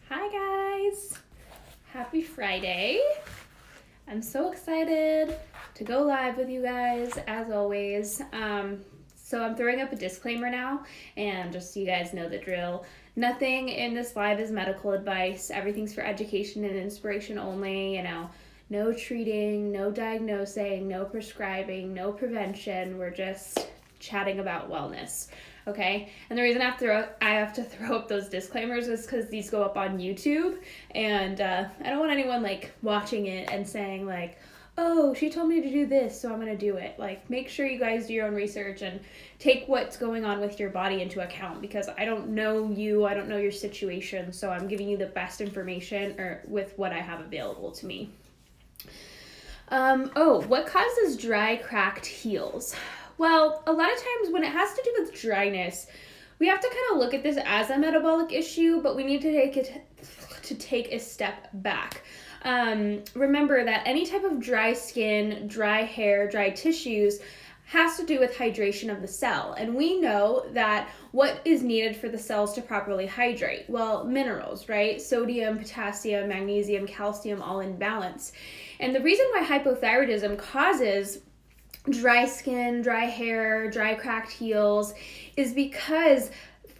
Hi guys! Happy Friday. I'm so excited to go live with you guys as always. So I'm throwing up a disclaimer now, and just so you guys know the drill. Nothing in this live is medical advice. Everything's for education and inspiration only, No treating, no diagnosing, no prescribing, no prevention. We're just chatting about wellness. Okay, and the reason I have to throw up those disclaimers is because these go up on YouTube, and I don't want anyone like watching it and saying like, oh, she told me to do this, so I'm gonna do it. Like, make sure you guys do your own research and take what's going on with your body into account, because I don't know you, I don't know your situation, so I'm giving you the best information or with what I have available to me. What causes dry, cracked heels? Well, a lot of times when it has to do with dryness, we have to kind of look at this as a metabolic issue, but we need to take a step back. Remember that any type of dry skin, dry hair, dry tissues has to do with hydration of the cell. And we know that what is needed for the cells to properly hydrate? Well, minerals, right? Sodium, potassium, magnesium, calcium, all in balance. And the reason why hypothyroidism causes dry skin, dry hair, dry cracked heels is because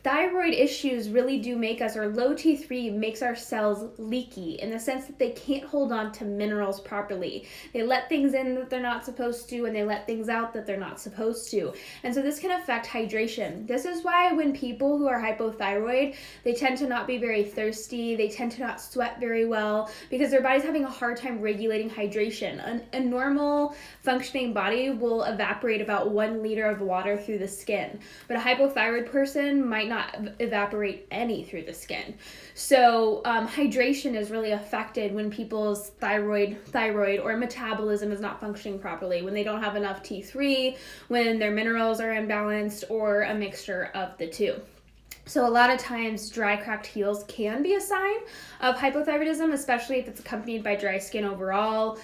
thyroid issues really do make us, or low T3 makes our cells leaky in the sense that they can't hold on to minerals properly. They let things in that they're not supposed to, and they let things out that they're not supposed to. And so this can affect hydration. This is why when people who are hypothyroid, they tend to not be very thirsty, they tend to not sweat very well, because their body's having a hard time regulating hydration. A normal functioning body will evaporate about 1 liter of water through the skin, but a hypothyroid person might not evaporate any through the skin. So hydration is really affected when people's thyroid or metabolism is not functioning properly, when they don't have enough T3, when their minerals are imbalanced, or a mixture of the two. So a lot of times dry, cracked heels can be a sign of hypothyroidism, especially if it's accompanied by dry skin overall,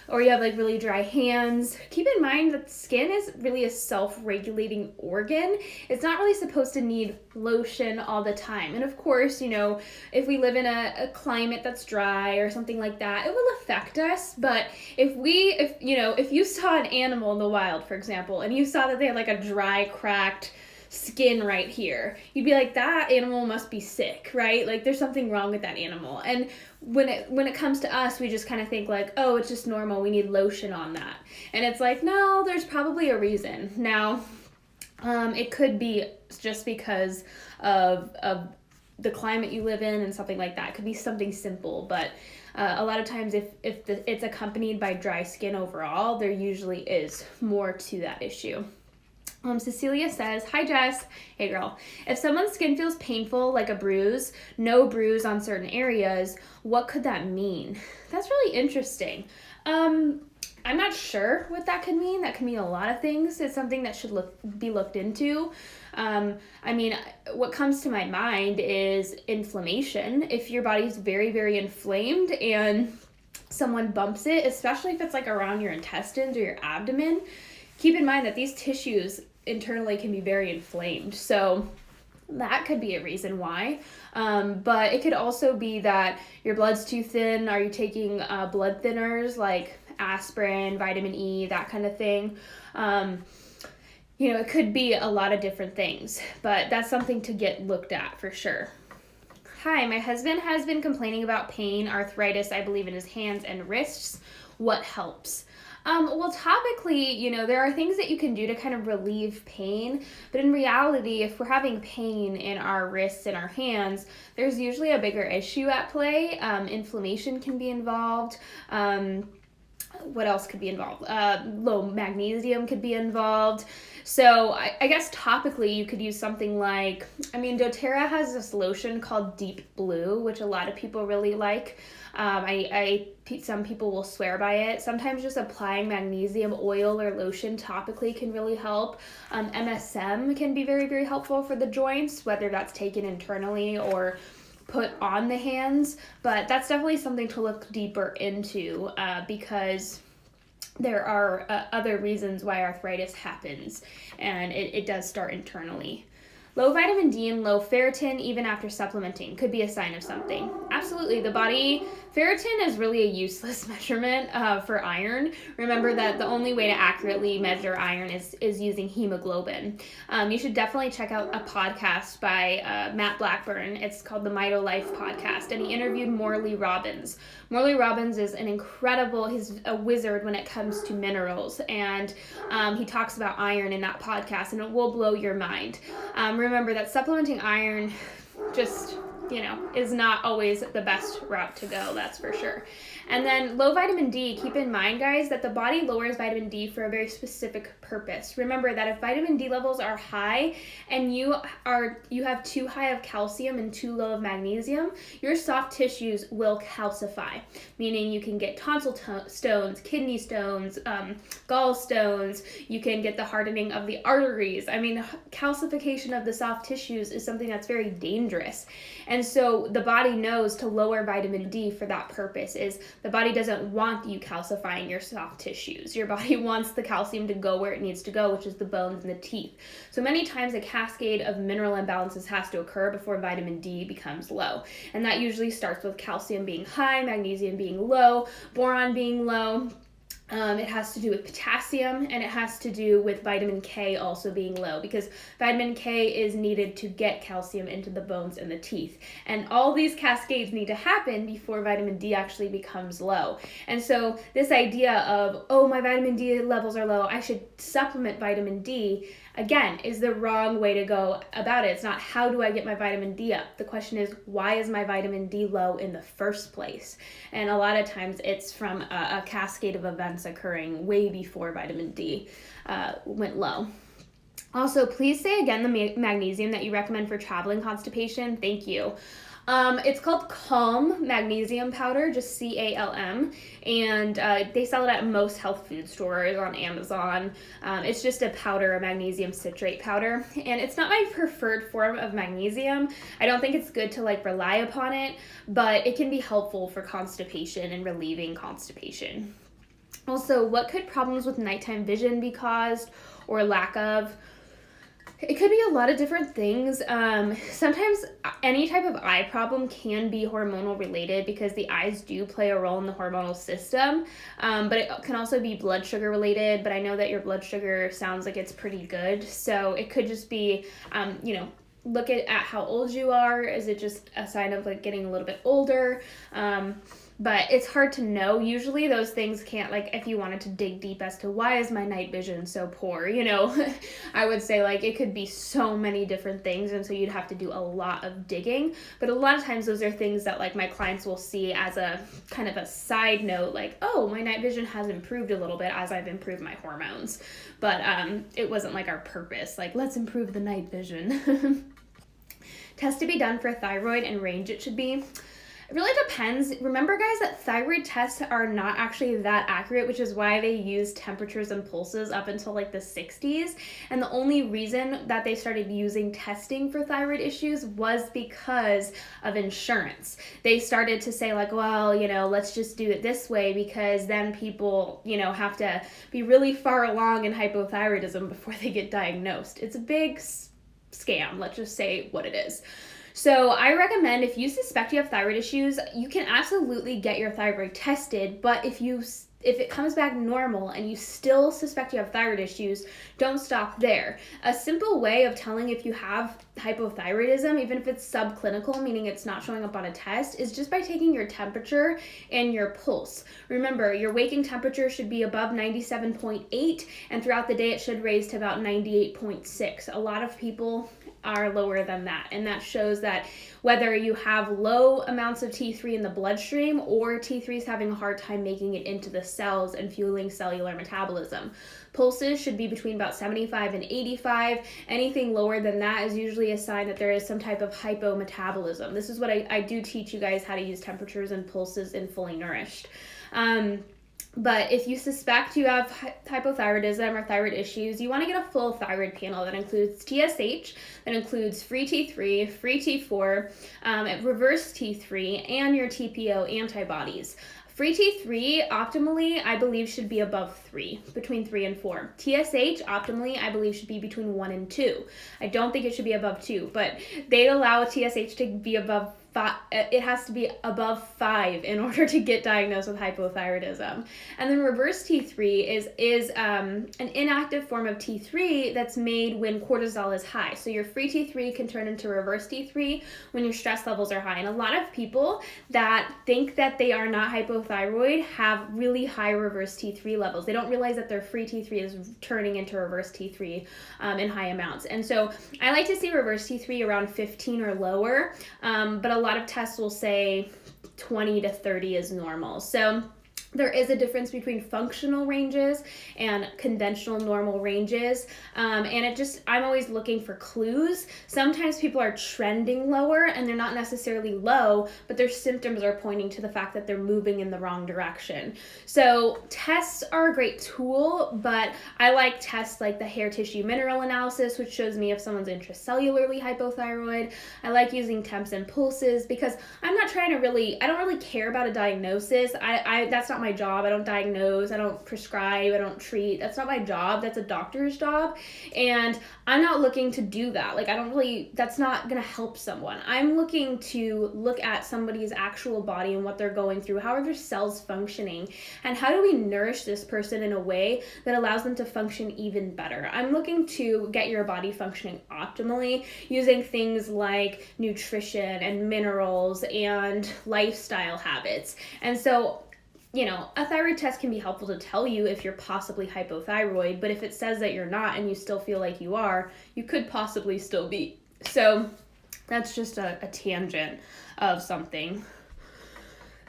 or you have like really dry hands. Keep in mind that the skin is really a self-regulating organ. It's not really supposed to need lotion all the time. And of course, if we live in a climate that's dry or something like that, it will affect us. But if you saw an animal in the wild, for example, and you saw that they had like a dry, cracked skin right here, you'd be like, that animal must be sick, right? Like, there's something wrong with that animal. And when it comes to us, we just kind of think like, oh, it's just normal, we need lotion on that. And it's like, no, there's probably a reason. Now, it could be just because of the climate you live in and something like that. It could be something simple, but a lot of times if it's accompanied by dry skin overall, there usually is more to that issue. Cecilia says, hi Jess, hey girl, if someone's skin feels painful, like a bruise, no bruise on certain areas, what could that mean? That's really interesting. I'm not sure what that could mean. That could mean a lot of things. It's something that should be looked into. What comes to my mind is inflammation. If your body's very, very inflamed and someone bumps it, especially if it's like around your intestines or your abdomen, keep in mind that these tissues internally can be very inflamed. So that could be a reason why. But it could also be that your blood's too thin. Are you taking blood thinners like aspirin, vitamin E, that kind of thing? It could be a lot of different things, but that's something to get looked at for sure. Hi, my husband has been complaining about pain, arthritis, I believe, in his hands and wrists. What helps? Well, topically, there are things that you can do to kind of relieve pain, but in reality, if we're having pain in our wrists and our hands, there's usually a bigger issue at play. Inflammation can be involved. What else could be involved? Low magnesium could be involved. So I guess topically you could use something like, doTERRA has this lotion called Deep Blue, which a lot of people really like. Some people will swear by it. Sometimes just applying magnesium oil or lotion topically can really help. MSM can be very, very helpful for the joints, whether that's taken internally or put on the hands. But that's definitely something to look deeper into because there are other reasons why arthritis happens, and it does start internally. Low vitamin D and low ferritin, even after supplementing, could be a sign of something. Absolutely, ferritin is really a useless measurement for iron. Remember that the only way to accurately measure iron is using hemoglobin. You should definitely check out a podcast by Matt Blackburn. It's called the Mito Life Podcast, and he interviewed Morley Robbins. Morley Robbins is he's a wizard when it comes to minerals, and he talks about iron in that podcast, and it will blow your mind. Remember that supplementing iron just, is not always the best route to go, that's for sure. And then low vitamin D, keep in mind, guys, that the body lowers vitamin D for a very specific purpose. Remember that if vitamin D levels are high and you have too high of calcium and too low of magnesium, your soft tissues will calcify, meaning you can get tonsil stones, kidney stones, gallstones, you can get the hardening of the arteries. I mean, calcification of the soft tissues is something that's very dangerous. And so the body knows to lower vitamin D for that purpose. The body doesn't want you calcifying your soft tissues. Your body wants the calcium to go where it needs to go, which is the bones and the teeth. So many times a cascade of mineral imbalances has to occur before vitamin D becomes low. And that usually starts with calcium being high, magnesium being low, boron being low. It has to do with potassium, and it has to do with vitamin K also being low, because vitamin K is needed to get calcium into the bones and the teeth. And all these cascades need to happen before vitamin D actually becomes low. And so this idea of, my vitamin D levels are low, I should supplement vitamin D, again, is the wrong way to go about it. It's not how do I get my vitamin D up? The question is, why is my vitamin D low in the first place? And a lot of times it's from a cascade of events occurring way before vitamin D went low. Also, please say again the magnesium that you recommend for traveling constipation. Thank you. It's called Calm Magnesium Powder, just CALM, and they sell it at most health food stores on Amazon. It's just a powder, a magnesium citrate powder, and it's not my preferred form of magnesium. I don't think it's good to rely upon it, but it can be helpful for constipation and relieving constipation. Also, what could problems with nighttime vision be caused or lack of? It could be a lot of different things. Sometimes any type of eye problem can be hormonal related because the eyes do play a role in the hormonal system, but it can also be blood sugar related, but I know that your blood sugar sounds like it's pretty good, so it could just be, look at how old you are. Is it just a sign of getting a little bit older? But it's hard to know. Usually those things can't, if you wanted to dig deep as to why is my night vision so poor, I would say it could be so many different things, and so you'd have to do a lot of digging. But a lot of times those are things that my clients will see as a kind of a side note, my night vision has improved a little bit as I've improved my hormones. But it wasn't our purpose, let's improve the night vision. Test to be done for thyroid and range it should be. It really depends. Remember, guys, that thyroid tests are not actually that accurate, which is why they use temperatures and pulses up until the 60s. And the only reason that they started using testing for thyroid issues was because of insurance. They started to say let's just do it this way, because then people, have to be really far along in hypothyroidism before they get diagnosed. It's a big scam. Let's just say what it is. So I recommend, if you suspect you have thyroid issues, you can absolutely get your thyroid tested, but if it comes back normal and you still suspect you have thyroid issues, don't stop there. A simple way of telling if you have hypothyroidism, even if it's subclinical, meaning it's not showing up on a test, is just by taking your temperature and your pulse. Remember, your waking temperature should be above 97.8, and throughout the day it should raise to about 98.6. A lot of people are lower than that, and that shows that whether you have low amounts of T3 in the bloodstream or T3 is having a hard time making it into the cells and fueling cellular metabolism. Pulses should be between about 75 and 85. Anything lower than that is usually a sign that there is some type of hypometabolism. This is what I do teach you guys how to use temperatures and pulses in Fully Nourished. But if you suspect you have hypothyroidism or thyroid issues, you want to get a full thyroid panel that includes TSH, that includes free T3, free T4, reverse T3, and your TPO antibodies. Free T3 optimally, I believe, should be above 3, between 3 and 4. TSH optimally, I believe, should be between 1 and 2. I don't think it should be above 2, but they allow TSH to be above 5. It has to be above 5 in order to get diagnosed with hypothyroidism. And then reverse T3 is an inactive form of T3 that's made when cortisol is high. So your free T3 can turn into reverse T3 when your stress levels are high. And a lot of people that think that they are not hypothyroid have really high reverse T3 levels. They don't realize that their free T3 is turning into reverse T3 in high amounts. And so I like to see reverse T3 around 15 or lower, but a lot of tests will say 20 to 30 is normal. So there is a difference between functional ranges and conventional normal ranges. I'm always looking for clues. Sometimes people are trending lower and they're not necessarily low, but their symptoms are pointing to the fact that they're moving in the wrong direction. So tests are a great tool, but I like tests like the hair tissue mineral analysis, which shows me if someone's intracellularly hypothyroid. I like using temps and pulses because I don't really care about a diagnosis. That's not my job. I don't diagnose, I don't prescribe, I don't treat. That's not my job. That's a doctor's job. And I'm not looking to do that. That's not going to help someone. I'm looking to look at somebody's actual body and what they're going through. How are their cells functioning? And how do we nourish this person in a way that allows them to function even better? I'm looking to get your body functioning optimally using things like nutrition and minerals and lifestyle habits. And so a thyroid test can be helpful to tell you if you're possibly hypothyroid, but if it says that you're not and you still feel like you are, you could possibly still be. So that's just a tangent of something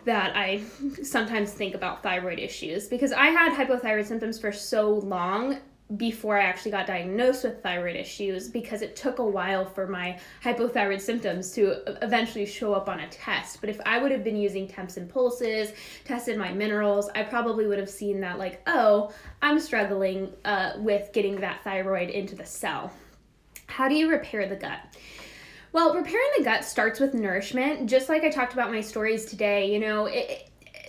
that I sometimes think about thyroid issues, because I had hypothyroid symptoms for so long before I actually got diagnosed with thyroid issues, because it took a while for my hypothyroid symptoms to eventually show up on a test. But if I would have been using temps and pulses, tested my minerals, I probably would have seen that I'm struggling with getting that thyroid into the cell. How do you repair the gut? Well, repairing the gut starts with nourishment. Just like I talked about my stories today,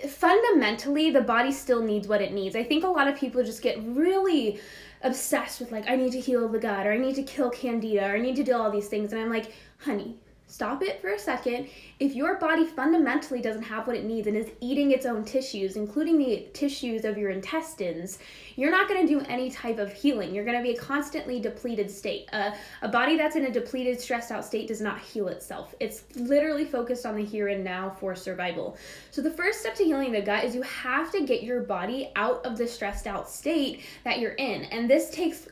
fundamentally, the body still needs what it needs. I think a lot of people just get really obsessed with I need to heal the gut, or I need to kill candida, or I need to do all these things. And I'm like, honey, stop it for a second. If your body fundamentally doesn't have what it needs and is eating its own tissues, including the tissues of your intestines, you're not going to do any type of healing. You're going to be a constantly depleted state. A body that's in a depleted, stressed out state does not heal itself. It's literally focused on the here and now for survival. So the first step to healing the gut is you have to get your body out of the stressed out state that you're in. And this takes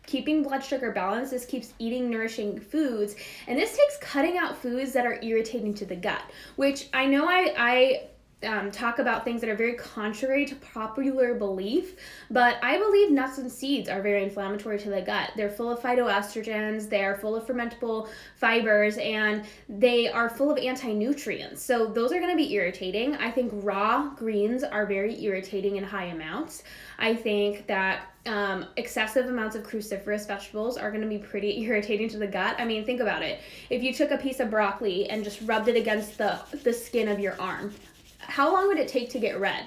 keeping blood sugar balanced. This keeps eating nourishing foods, and this takes cutting out foods that are irritating to the gut, which I know I talk about things that are very contrary to popular belief, but I believe nuts and seeds are very inflammatory to the gut. They're full of phytoestrogens, they are full of fermentable fibers, and they are full of anti-nutrients. So those are going to be irritating. I think raw greens are very irritating in high amounts. I think that excessive amounts of cruciferous vegetables are going to be pretty irritating to the gut. I mean, think about it. If you took a piece of broccoli and just rubbed it against the skin of your arm, how long would it take to get red?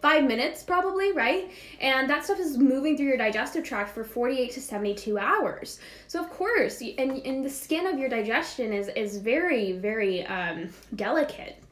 5 minutes probably, right? And that stuff is moving through your digestive tract for 48 to 72 hours. So of course, and the skin of your digestion is very, very delicate.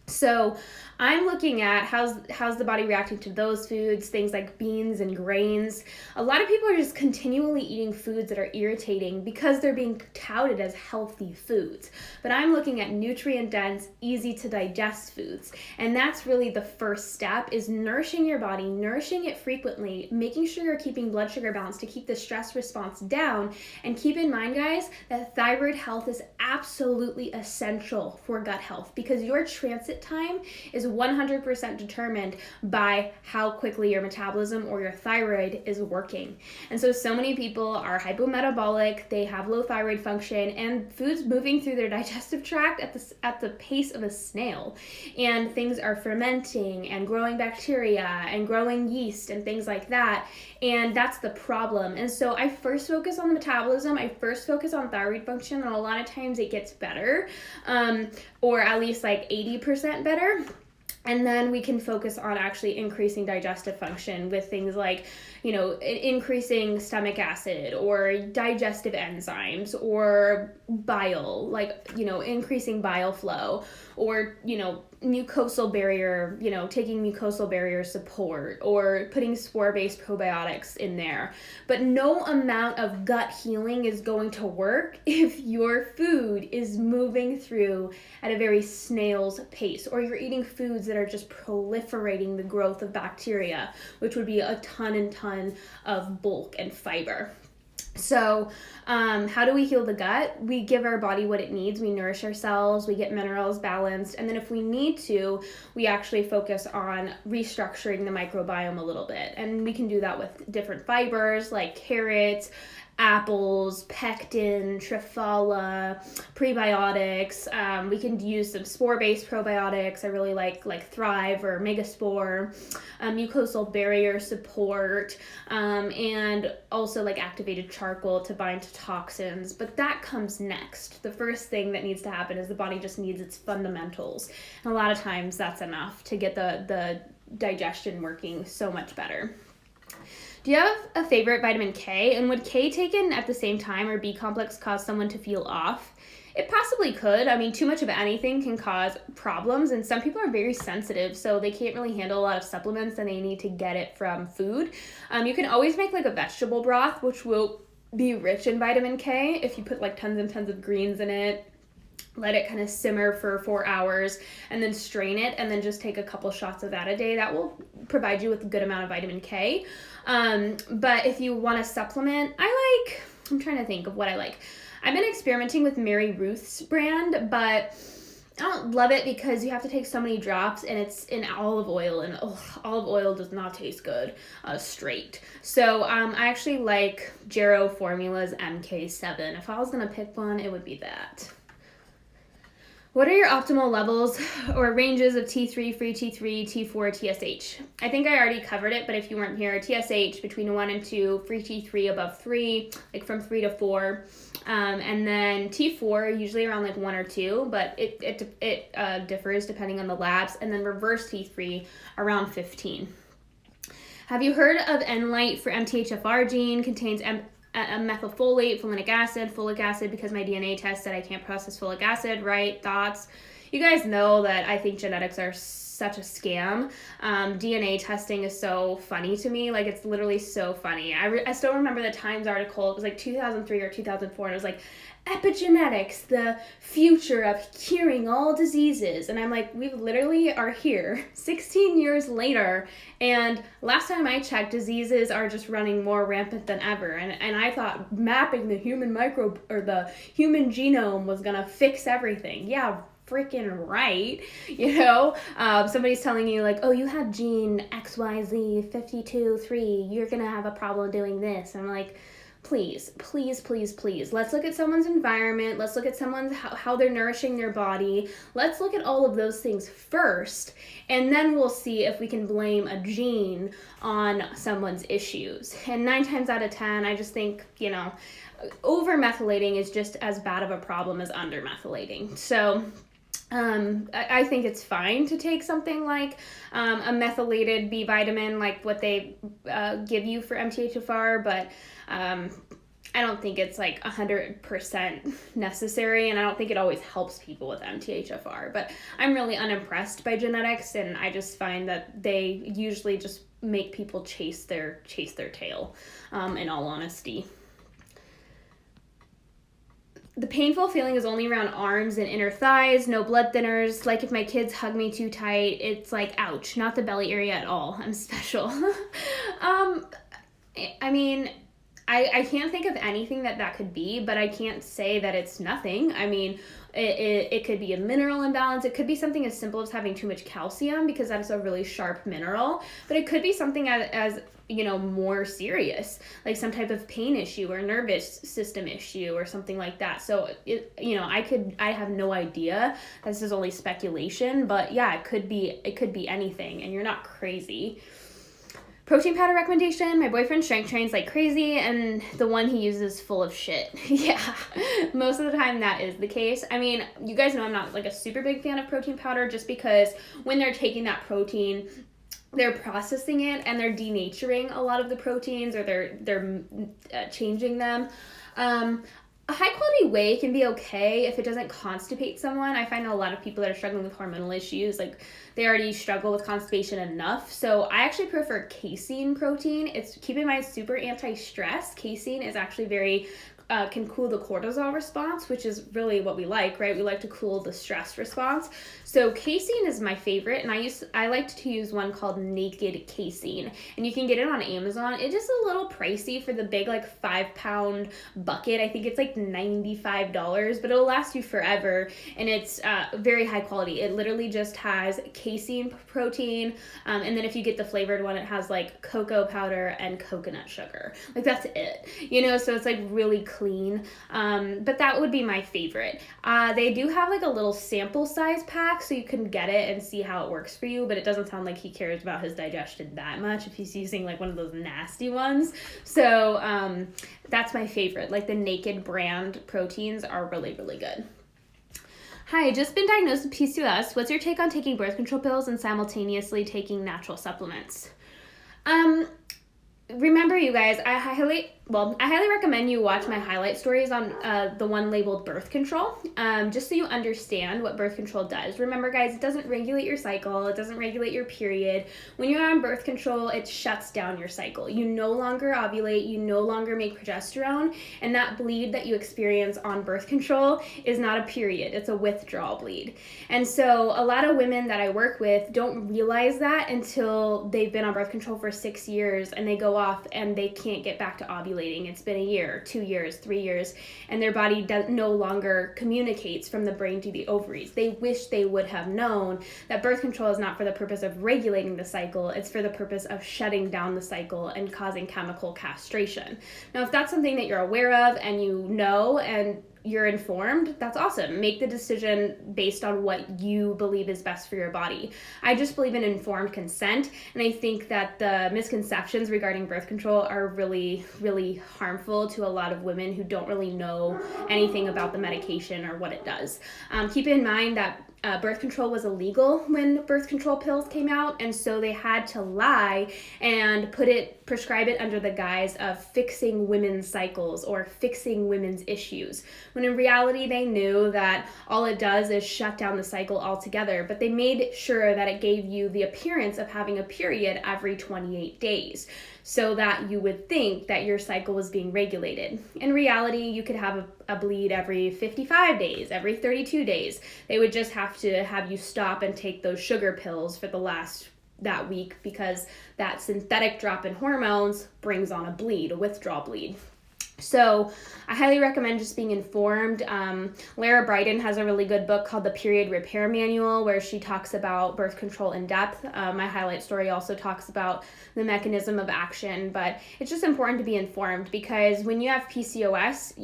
So I'm looking at how's the body reacting to those foods, things like beans and grains. A lot of people are just continually eating foods that are irritating because they're being touted as healthy foods. But I'm looking at nutrient-dense, easy-to-digest foods. And that's really the first step, is nourishing your body, nourishing it frequently, making sure you're keeping blood sugar balanced to keep the stress response down. And keep in mind, guys, that thyroid health is absolutely essential for gut health, because your transit time is 100% determined by how quickly your metabolism or your thyroid is working. And so many people are hypometabolic, they have low thyroid function, and food's moving through their digestive tract at the pace of a snail. And things are fermenting and growing bacteria and growing yeast and things like that. And that's the problem. And so I first focus on the metabolism, I first focus on thyroid function, and a lot of times it gets better, or at least 80% better. And then we can focus on actually increasing digestive function with things like, increasing stomach acid or digestive enzymes or bile, like, increasing bile flow or, mucosal barrier, taking mucosal barrier support or putting spore-based probiotics in there. But no amount of gut healing is going to work if your food is moving through at a very snail's pace, or you're eating foods that are just proliferating the growth of bacteria, which would be a ton and ton of bulk and fiber. So how do we heal the gut? We give our body what it needs. We nourish ourselves. We get minerals balanced. And then if we need to, we actually focus on restructuring the microbiome a little bit. And we can do that with different fibers like carrots, apples, pectin, triphala, prebiotics. We can use some spore-based probiotics. I really like Thrive or Megaspore, mucosal barrier support, and also like activated charcoal to bind to toxins. But that comes next. The first thing that needs to happen is the body just needs its fundamentals. And a lot of times that's enough to get the digestion working so much better. Do you have a favorite vitamin K? And would K taken at the same time or B complex cause someone to feel off? It possibly could. I mean, too much of anything can cause problems, and some people are very sensitive, so they can't really handle a lot of supplements and they need to get it from food. You can always make like a vegetable broth, which will be rich in vitamin K if you put like tons and tons of greens in it. Let it kind of simmer for 4 hours and then strain it, and then just take a couple shots of that a day. That will provide you with a good amount of vitamin K. But if you want to supplement, I'm trying to think of what I like. I've been experimenting with Mary Ruth's brand, but I don't love it because you have to take so many drops and it's in olive oil, and olive oil does not taste good straight. So I actually like Jarrow Formula's MK7. If I was going to pick one, it would be that. What are your optimal levels or ranges of T3, free T3, T4, TSH? I think I already covered it, but if you weren't here, TSH between 1 and 2, free T3 above 3, like from 3 to 4, and then T4 usually around like 1 or 2, but it differs depending on the labs, and then reverse T3 around 15. Have you heard of N-Lite for MTHFR gene? Contains methylfolate, folic acid, because my DNA test said I can't process folic acid, right? Thoughts? You guys know that I think genetics are such a scam. DNA testing is so funny to me. Like, it's literally so funny. I still remember the Times article. It was like 2003 or 2004, and it was like, epigenetics, the future of curing all diseases. And I'm like, we literally are here 16 years later, and last time I checked, diseases are just running more rampant than ever. And I thought mapping the human microbe or the human genome was gonna fix everything. Yeah, freaking right. Somebody's telling you like, oh, you have gene XYZ52.3, you're gonna have a problem doing this. I'm like, please. Let's look at someone's environment. Let's look at how they're nourishing their body. Let's look at all of those things first, and then we'll see if we can blame a gene on someone's issues. And 9 times out of 10, I just think, over-methylating is just as bad of a problem as under-methylating. So I think it's fine to take something like a methylated B vitamin, like what they give you for MTHFR, but I don't think it's like 100% necessary, and I don't think it always helps people with MTHFR. But I'm really unimpressed by genetics, and I just find that they usually just make people chase their tail, in all honesty. The painful feeling is only around arms and inner thighs, no blood thinners. Like if my kids hug me too tight, it's like, ouch, not the belly area at all. I'm special. I can't think of anything that could be, but I can't say that it's nothing. I mean, it could be a mineral imbalance. It could be something as simple as having too much calcium, because that's a really sharp mineral, but it could be something as more serious, like some type of pain issue or nervous system issue or something like that. So I have no idea. This is only speculation, but yeah, it could be anything, and you're not crazy. Protein powder recommendation, my boyfriend strength trains like crazy and the one he uses is full of shit. Yeah, most of the time that is the case. I mean, you guys know I'm not like a super big fan of protein powder just because when they're taking that protein, they're processing it and they're denaturing a lot of the proteins, or they're changing them. A high quality whey can be okay if it doesn't constipate someone. I find a lot of people that are struggling with hormonal issues, like they already struggle with constipation enough. So I actually prefer casein protein. It's, keep in mind, super anti-stress. Casein is actually very can cool the cortisol response, which is really what we like, right? We like to cool the stress response. So casein is my favorite, and I like to use one called Naked Casein, and you can get it on Amazon. It is a little pricey for the big like 5-pound bucket. I think it's like $95, but it'll last you forever, and it's very high quality. It literally just has casein protein, and then if you get the flavored one, it has like cocoa powder and coconut sugar. Like that's it, so it's like really clean, but that would be my favorite. They do have like a little sample size pack, so you can get it and see how it works for you, but it doesn't sound like he cares about his digestion that much if he's using like one of those nasty ones. So that's my favorite. Like the Naked brand proteins are really, really good. Hi, just been diagnosed with PCOS. What's your take on taking birth control pills and simultaneously taking natural supplements? Remember, you guys, I highly recommend you watch my highlight stories on the one labeled birth control, just so you understand what birth control does. Remember, guys, it doesn't regulate your cycle. It doesn't regulate your period. When you're on birth control, it shuts down your cycle. You no longer ovulate. You no longer make progesterone. And that bleed that you experience on birth control is not a period. It's a withdrawal bleed. And so a lot of women that I work with don't realize that until they've been on birth control for 6 years and they go off and they can't get back to ovulating. It's been a year, 2 years, 3 years, and their body no longer communicates from the brain to the ovaries. They wish they would have known that birth control is not for the purpose of regulating the cycle. It's for the purpose of shutting down the cycle and causing chemical castration. Now, if that's something that you're aware of and you know and you're informed, that's awesome. Make the decision based on what you believe is best for your body. I just believe in informed consent, and I think that the misconceptions regarding birth control are really, really harmful to a lot of women who don't really know anything about the medication or what it does. Keep in mind that birth control was illegal when birth control pills came out, and so they had to lie and prescribe it under the guise of fixing women's cycles or fixing women's issues, when in reality they knew that all it does is shut down the cycle altogether, but they made sure that it gave you the appearance of having a period every 28 days. So that you would think that your cycle was being regulated. In reality, you could have a bleed every 55 days, every 32 days. They would just have to have you stop and take those sugar pills for that week, because that synthetic drop in hormones brings on a bleed, a withdrawal bleed. So I highly recommend just being informed. Lara Bryden has a really good book called The Period Repair Manual, where she talks about birth control in depth. My highlight story also talks about the mechanism of action, but it's just important to be informed, because when you have PCOS,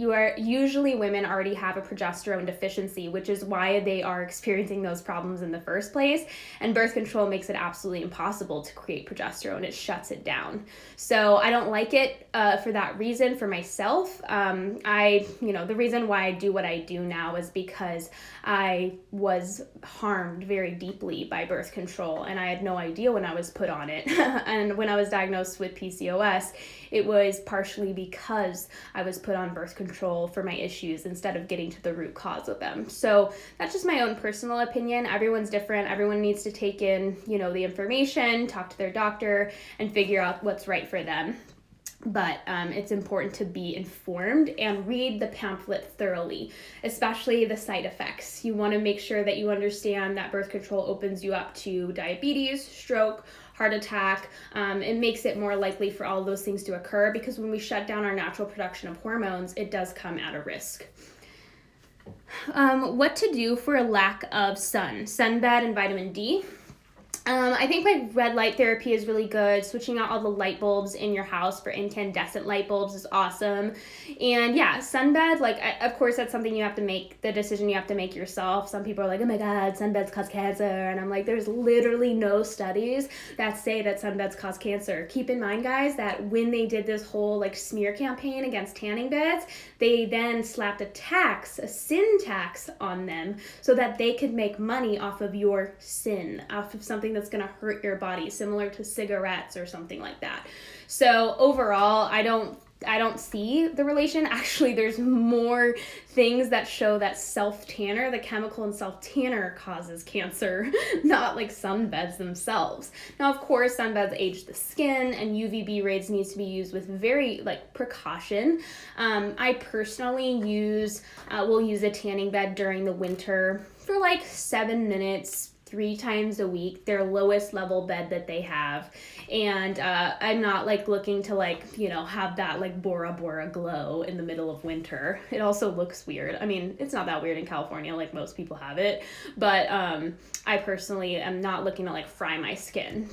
women already have a progesterone deficiency, which is why they are experiencing those problems in the first place. And birth control makes it absolutely impossible to create progesterone. It shuts it down. So I don't like it for that reason for myself. The reason why I do what I do now is because I was harmed very deeply by birth control, and I had no idea when I was put on it. And when I was diagnosed with PCOS, it was partially because I was put on birth control for my issues instead of getting to the root cause of them. So that's just my own personal opinion. Everyone's different. Everyone needs to take in, the information, talk to their doctor, and figure out what's right for them. But it's important to be informed and read the pamphlet thoroughly, especially the side effects. You want to make sure that you understand that birth control opens you up to diabetes, stroke, heart attack. It makes it more likely for all those things to occur, because when we shut down our natural production of hormones, it does come at a risk. What to do for a lack of sunbed and vitamin D? I think like red light therapy is really good. Switching out all the light bulbs in your house for incandescent light bulbs is awesome. And yeah, sunbed, like of course that's something you have to make, the decision you have to make yourself. Some people are like, oh my God, sunbeds cause cancer. And I'm like, there's literally no studies that say that sunbeds cause cancer. Keep in mind, guys, that when they did this whole like smear campaign against tanning beds, they then slapped a sin tax on them so that they could make money off of your sin, off of something that's going to hurt your body, similar to cigarettes or something like that. So overall, I don't see the relation. Actually, there's more things that show that self-tanner, the chemical in self-tanner, causes cancer, not like sunbeds themselves. Now, of course, sunbeds age the skin, and UVB rays needs to be used with very like precaution. I personally will use a tanning bed during the winter for like 7 minutes, 3 times a week, their lowest level bed that they have. And I'm not like looking to like, have that like Bora Bora glow in the middle of winter. It also looks weird. I mean, it's not that weird in California, like most people have it, but I personally am not looking to like fry my skin.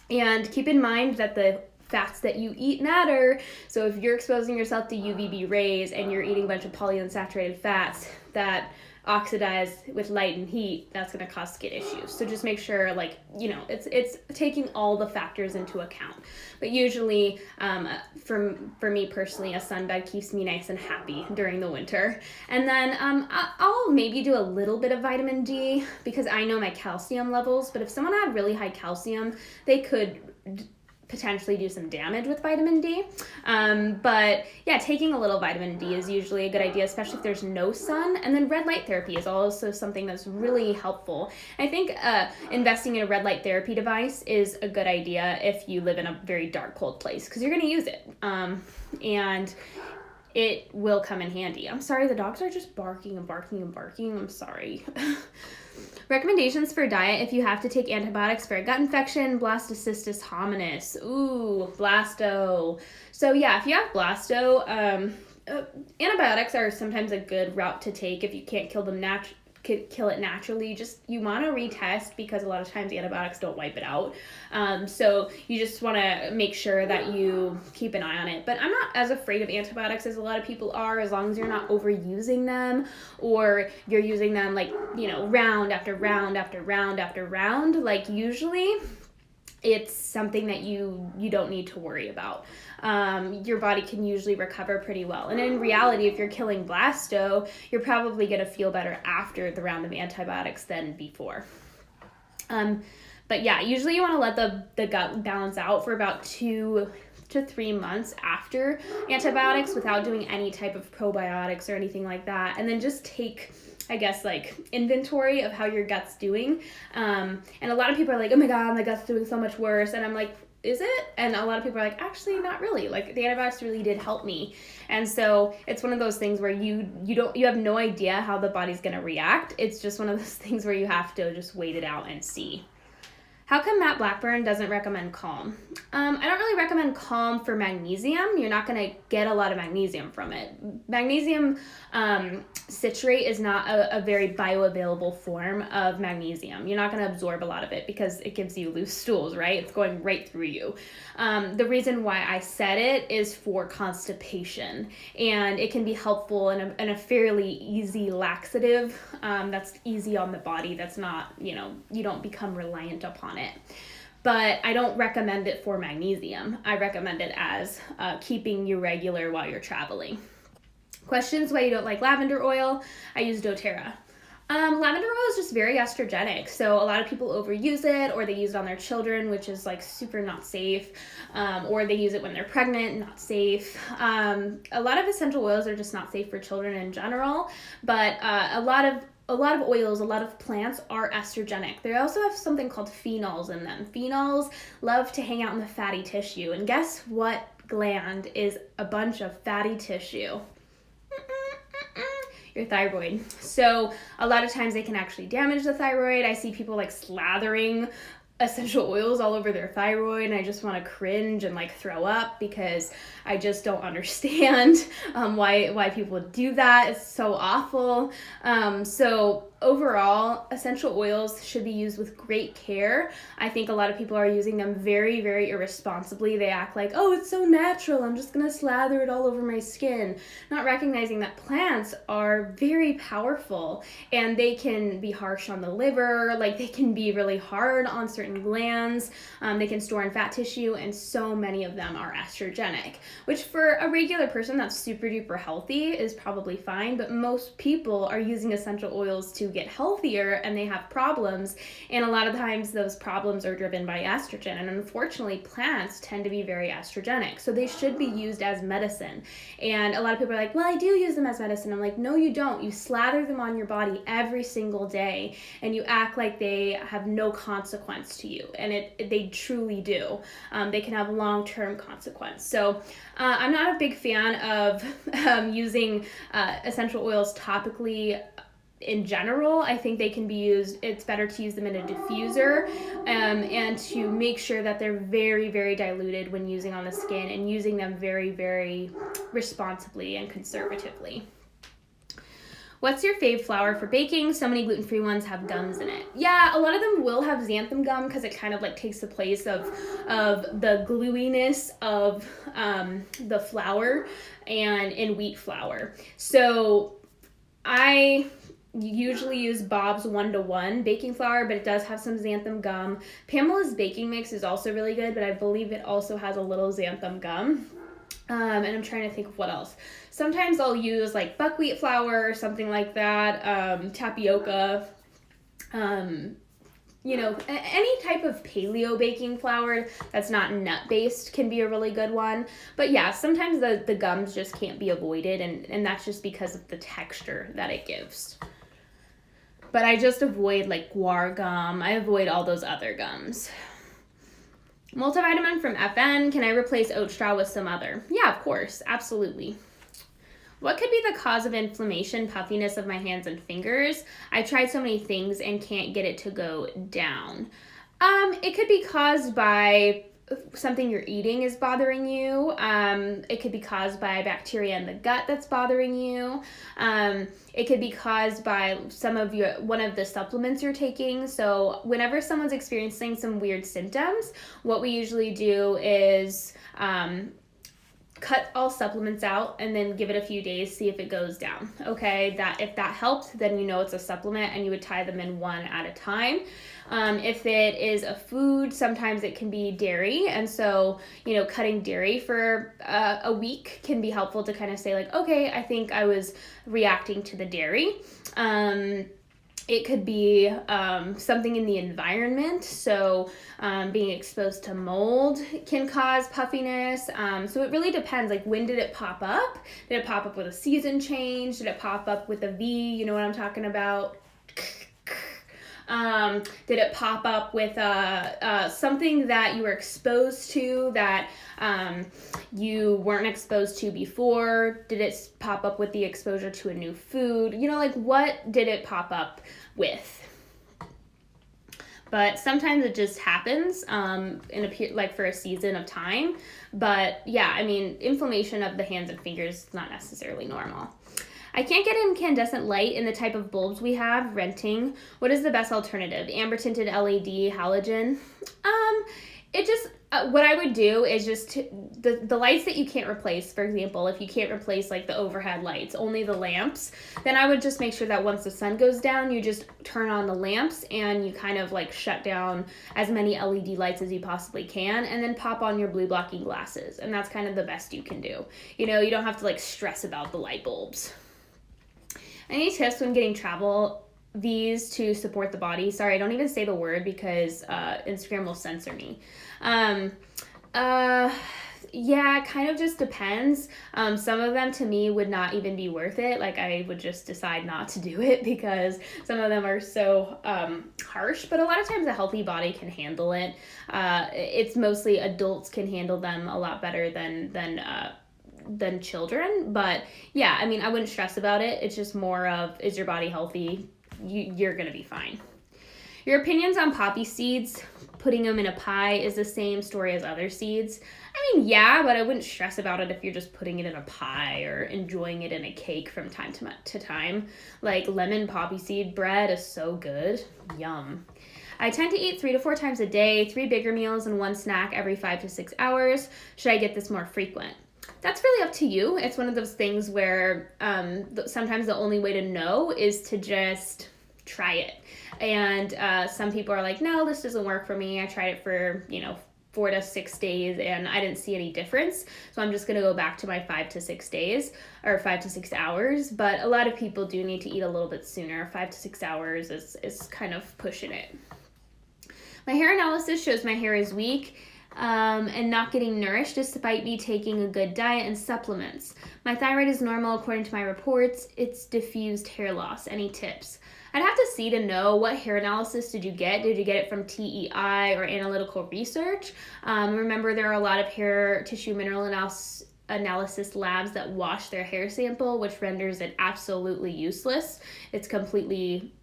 And keep in mind that the fats that you eat matter. So if you're exposing yourself to UVB rays and you're eating a bunch of polyunsaturated fats that oxidize with light and heat, that's going to cause skin issues. So just make sure, like, it's taking all the factors into account. But usually, for me personally, a sunbed keeps me nice and happy during the winter. And then I'll maybe do a little bit of vitamin D because I know my calcium levels. But if someone had really high calcium, they could potentially do some damage with vitamin D. But yeah, taking a little vitamin D is usually a good idea, especially if there's no sun. And then red light therapy is also something that's really helpful. I think investing in a red light therapy device is a good idea if you live in a very dark, cold place, because you're going to use it. And it will come in handy. I'm sorry, the dogs are just barking and barking and barking. I'm sorry. Recommendations for diet if you have to take antibiotics for a gut infection, blastocystis hominis. Ooh, blasto. So yeah, if you have blasto, antibiotics are sometimes a good route to take if you can't kill it naturally. You want to retest because a lot of times antibiotics don't wipe it out. So you just want to make sure that you keep an eye on it. But I'm not as afraid of antibiotics as a lot of people are, as long as you're not overusing them or you're using them like, round after round after round after round. Like usually it's something that you don't need to worry about. Your body can usually recover pretty well. And in reality, if you're killing blasto, you're probably going to feel better after the round of antibiotics than before. But yeah, usually you want to let the gut balance out for about 2 to 3 months after antibiotics without doing any type of probiotics or anything like that. And then just take, I guess, like inventory of how your gut's doing. And a lot of people are like, oh my God, my gut's doing so much worse. And I'm like, is it? And a lot of people are like, actually, not really. Like the antibiotics really did help me. And so it's one of those things where you have no idea how the body's going to react. It's just one of those things where you have to just wait it out and see. How come Matt Blackburn doesn't recommend Calm? I don't really recommend Calm for magnesium. You're not going to get a lot of magnesium from it. Magnesium citrate is not a very bioavailable form of magnesium. You're not going to absorb a lot of it because it gives you loose stools, right? It's going right through you. The reason why I said it is for constipation, and it can be helpful in a fairly easy laxative that's easy on the body. That's not, you don't become reliant upon it. But I don't recommend it for magnesium. I recommend it as keeping you regular while you're traveling. Questions why you don't like lavender oil? I use doTERRA. Lavender oil is just very estrogenic, so a lot of people overuse it, or they use it on their children, which is like super not safe, or they use it when they're pregnant, not safe. A lot of essential oils are just not safe for children in general, but a lot of oils, a lot of plants are estrogenic. They also have something called phenols in them. Phenols love to hang out in the fatty tissue, and guess what gland is a bunch of fatty tissue? Your thyroid. So a lot of times they can actually damage the thyroid. I see people like slathering essential oils all over their thyroid, and I just want to cringe and like throw up because I just don't understand why people do that. It's so awful. So overall, essential oils should be used with great care. I think a lot of people are using them very, very irresponsibly. They act like, oh, it's so natural, I'm just gonna slather it all over my skin, not recognizing that plants are very powerful and they can be harsh on the liver, like they can be really hard on certain glands, they can store in fat tissue, and so many of them are estrogenic, which for a regular person that's super duper healthy is probably fine, but most people are using essential oils to get healthier and they have problems, and a lot of times those problems are driven by estrogen, and unfortunately plants tend to be very estrogenic, so they should be used as medicine. And a lot of people are like, well, I do use them as medicine. I'm like, no, you don't. You slather them on your body every single day and you act like they have no consequence to you, and they truly do. They can have long-term consequence. So I'm not a big fan of using essential oils topically in general. I think they can be used, it's better to use them in a diffuser, and to make sure that they're very, very diluted when using on the skin, and using them very, very responsibly and conservatively. What's your fave flour for baking? So many gluten-free ones have gums in it. Yeah, a lot of them will have xanthan gum because it kind of like takes the place of the gluiness of the flour and in wheat flour. So I usually use Bob's 1-to-1 baking flour, but it does have some xanthan gum. Pamela's baking mix is also really good, but I believe it also has a little xanthan gum. And I'm trying to think of what else. Sometimes I'll use like buckwheat flour or something like that, tapioca, any type of paleo baking flour that's not nut-based can be a really good one. But yeah, sometimes the gums just can't be avoided, and that's just because of the texture that it gives. But I just avoid like guar gum. I avoid all those other gums. Multivitamin from FN. Can I replace oat straw with some other? Yeah, of course. Absolutely. What could be the cause of inflammation, puffiness of my hands and fingers? I tried so many things and can't get it to go down. It could be caused by something you're eating is bothering you. It could be caused by bacteria in the gut that's bothering you. It could be caused by one of the supplements you're taking. So whenever someone's experiencing some weird symptoms, what we usually do is cut all supplements out and then give it a few days, see if it goes down. Okay, if that helped, then you know it's a supplement, and you would tie them in one at a time. If it is a food, sometimes it can be dairy, and so cutting dairy for a week can be helpful to kind of say like, okay, I think I was reacting to the dairy. It could be something in the environment, so being exposed to mold can cause puffiness. So it really depends, like when did it pop up? Did it pop up with a season change? Did it pop up with a V? You know what I'm talking about? Did it pop up with something that you were exposed to that you weren't exposed to before? Did it pop up with the exposure to a new food? Like what did it pop up with? But sometimes it just happens for a season of time. But yeah, I mean, inflammation of the hands and fingers is not necessarily normal. I can't get incandescent light in the type of bulbs we have renting. What is the best alternative? Amber tinted LED, halogen? What I would do is just the lights that you can't replace, for example, if you can't replace like the overhead lights, only the lamps, then I would just make sure that once the sun goes down, you just turn on the lamps and you kind of like shut down as many LED lights as you possibly can, and then pop on your blue blocking glasses. And that's kind of the best you can do. You don't have to like stress about the light bulbs. Any tips when getting travel V's to support the body? Sorry, I don't even say the word because Instagram will censor me. Yeah, it kind of just depends. Some of them to me would not even be worth it. Like I would just decide not to do it because some of them are so harsh, but a lot of times a healthy body can handle it. It's mostly adults can handle them a lot better than children. But yeah, I mean, I wouldn't stress about it. It's just more of, is your body healthy? You're gonna be fine. Your opinions on poppy seeds, putting them in a pie, is the same story as other seeds. I mean, yeah, but I wouldn't stress about it if you're just putting it in a pie or enjoying it in a cake from time to time. Like lemon poppy seed bread is so good. Yum. I tend to eat 3 to 4 times a day, 3 bigger meals and 1 snack every 5 to 6 hours. Should I get this more frequent? That's really up to you. It's one of those things where sometimes the only way to know is to just try it. And some people are like, no, this doesn't work for me. I tried it for, 4 to 6 days and I didn't see any difference. So I'm just going to go back to my 5 to 6 days or 5 to 6 hours. But a lot of people do need to eat a little bit sooner. 5 to 6 hours is kind of pushing it. My hair analysis shows my hair is weak and not getting nourished despite me taking a good diet and supplements. My thyroid is normal according to my reports. It's diffused hair loss. Any tips? I'd have to see to know what hair analysis did you get. Did you get it from TEI or analytical research? Remember, there are a lot of hair tissue mineral analysis labs that wash their hair sample, which renders it absolutely useless. It's completely...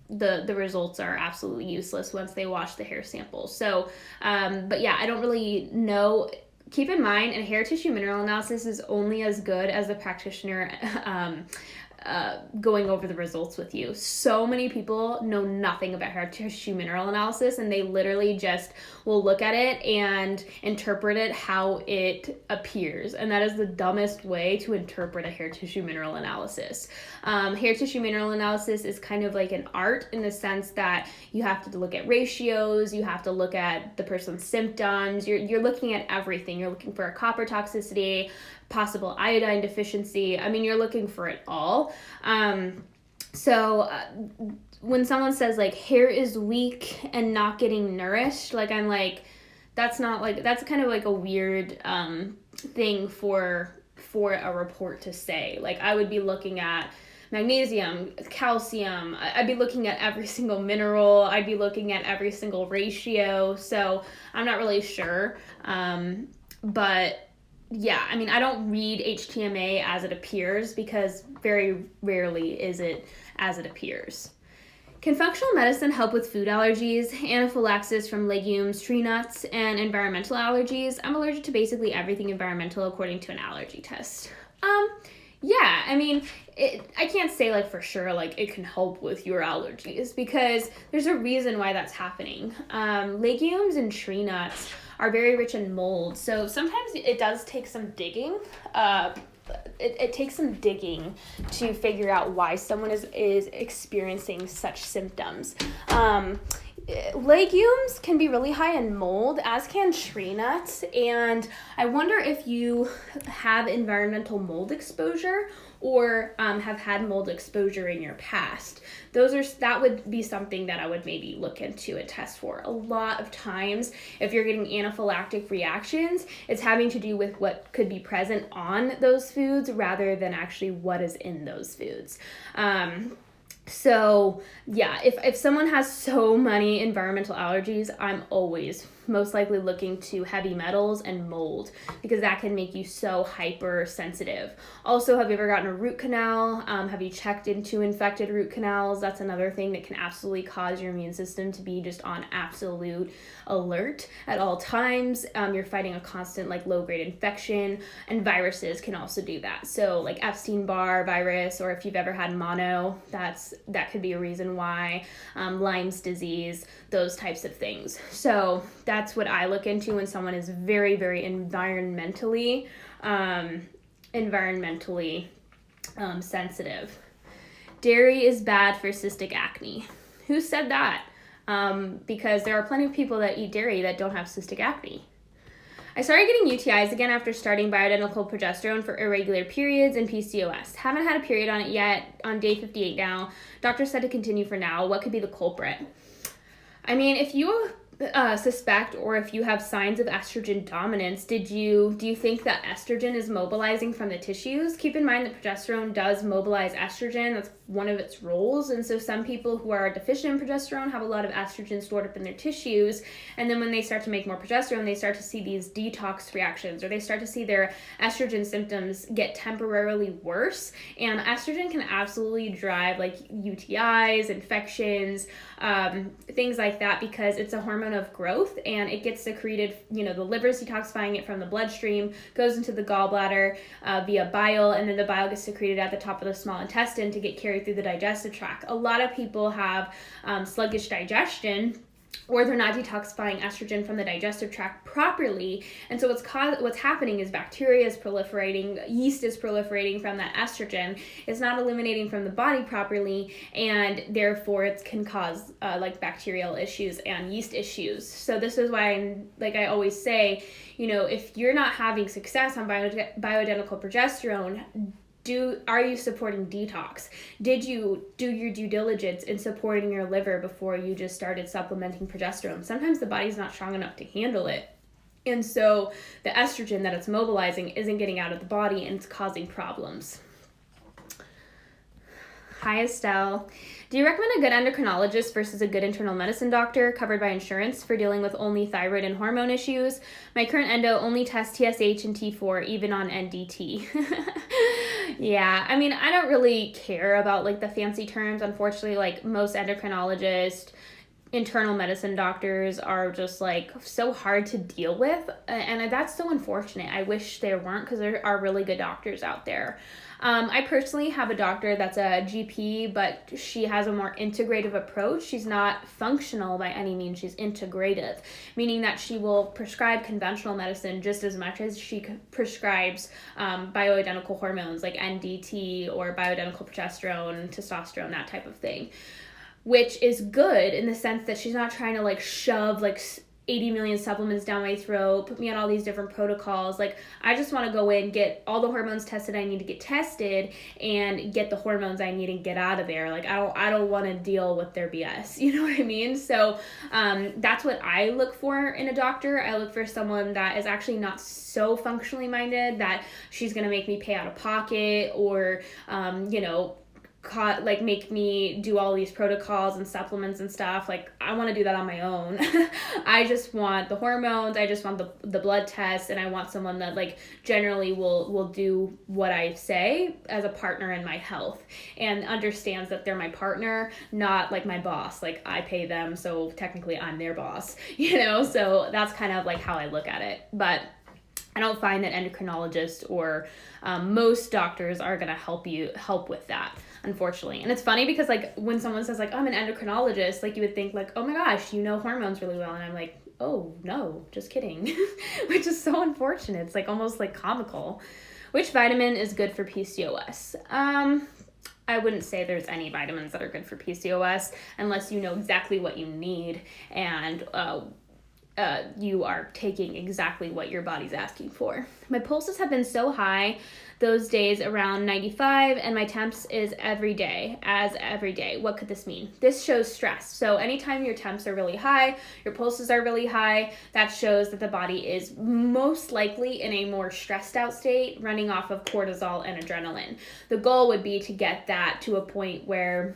The results are absolutely useless once they wash the hair sample. So, but yeah, I don't really know. Keep in mind, a hair tissue mineral analysis is only as good as the practitioner going over the results with you. So many people know nothing about hair tissue mineral analysis, and they literally just will look at it and interpret it how it appears. And that is the dumbest way to interpret a hair tissue mineral analysis. Hair tissue mineral analysis is kind of like an art in the sense that you have to look at ratios, you have to look at the person's symptoms, you're looking at everything. You're looking for a copper toxicity, possible iodine deficiency. I mean, you're looking for it all. So when someone says like hair is weak and not getting nourished, like I'm like, that's kind of like a weird thing for a report to say. Like I would be looking at magnesium, calcium, I'd be looking at every single mineral, I'd be looking at every single ratio. So I'm not really sure. But yeah, I mean, I don't read HTMA as it appears because very rarely is it as it appears. Can functional medicine help with food allergies, anaphylaxis from legumes, tree nuts, and environmental allergies? I'm allergic to basically everything environmental according to an allergy test. Yeah, I mean, I can't say like for sure like it can help with your allergies because there's a reason why that's happening. Legumes and tree nuts are very rich in mold, so sometimes it does take some digging. It takes some digging to figure out why someone is experiencing such symptoms. Legumes can be really high in mold, as can tree nuts, and I wonder if you have environmental mold exposure or have had mold exposure in your past. That would be something that I would maybe look into a test for. A lot of times, if you're getting anaphylactic reactions, it's having to do with what could be present on those foods rather than actually what is in those foods. So yeah, if someone has so many environmental allergies, I'm always most likely looking to heavy metals and mold because that can make you so hypersensitive. Also, have you ever gotten a root canal? Have you checked into infected root canals? That's another thing that can absolutely cause your immune system to be just on absolute alert at all times. You're fighting a constant like low-grade infection, and viruses can also do that. So like Epstein-Barr virus, or if you've ever had mono, that could be a reason why. Lyme's disease, those types of things. So that's what I look into when someone is very, very environmentally sensitive. Dairy is bad for cystic acne. Who said that? Because there are plenty of people that eat dairy that don't have cystic acne. I started getting UTIs again after starting bioidentical progesterone for irregular periods and PCOS. Haven't had a period on it yet, on day 58 now. Doctor said to continue for now. What could be the culprit? I mean, if you suspect or if you have signs of estrogen dominance, do you think that estrogen is mobilizing from the tissues? Keep in mind that progesterone does mobilize estrogen. That's one of its roles. And so some people who are deficient in progesterone have a lot of estrogen stored up in their tissues, and then when they start to make more progesterone, they start to see these detox reactions, or they start to see their estrogen symptoms get temporarily worse. And estrogen can absolutely drive like UTIs, infections, things like that, because it's a hormone of growth, and it gets secreted, the liver's detoxifying it from the bloodstream, goes into the gallbladder via bile, and then the bile gets secreted at the top of the small intestine to get carried through the digestive tract. A lot of people have sluggish digestion, or they're not detoxifying estrogen from the digestive tract properly. And so what's happening is bacteria is proliferating, yeast is proliferating from that estrogen. It's not eliminating from the body properly, and therefore it can cause like bacterial issues and yeast issues. So this is why I always say, if you're not having success on bioidentical progesterone, are you supporting detox? Did you do your due diligence in supporting your liver before you just started supplementing progesterone? Sometimes the body's not strong enough to handle it. And so the estrogen that it's mobilizing isn't getting out of the body, and it's causing problems. Hi, Estelle. Do you recommend a good endocrinologist versus a good internal medicine doctor covered by insurance for dealing with only thyroid and hormone issues? My current endo only tests TSH and T4, even on NDT. Yeah, I don't really care about the fancy terms. Unfortunately, most endocrinologists, internal medicine doctors are just so hard to deal with, and that's so unfortunate. I wish there weren't, because there are really good doctors out there. I personally have a doctor that's a GP, but she has a more integrative approach. She's not functional by any means. She's integrative, meaning that she will prescribe conventional medicine just as much as she prescribes bioidentical hormones like NDT or bioidentical progesterone, testosterone, that type of thing, which is good in the sense that she's not trying to shove 80 million supplements down my throat, put me on all these different protocols. I just want to go in, get all the hormones tested I need to get tested, and get the hormones I need and get out of there. I don't want to deal with their BS. You know what I mean? So that's what I look for in a doctor. I look for someone that is actually not so functionally minded that she's going to make me pay out of pocket, or, make me do all these protocols and supplements and stuff. I want to do that on my own. I just want the hormones, I just want the blood tests, and I want someone that generally will do what I say as a partner in my health, and understands that they're my partner, not my boss. I pay them, so technically I'm their boss, so that's kind of how I look at it. But I don't find that endocrinologists or most doctors are going to help with that, unfortunately. And it's funny because when someone says I'm an endocrinologist, you would think oh my gosh, hormones really well. And I'm like, oh no, just kidding, which is so unfortunate. It's almost comical. Which vitamin is good for PCOS? I wouldn't say there's any vitamins that are good for PCOS unless you know exactly what you need and you are taking exactly what your body's asking for. My pulses have been so high those days around 95, and my temps is every day. What could this mean? This shows stress. So anytime your temps are really high, your pulses are really high, that shows that the body is most likely in a more stressed out state, running off of cortisol and adrenaline. The goal would be to get that to a point where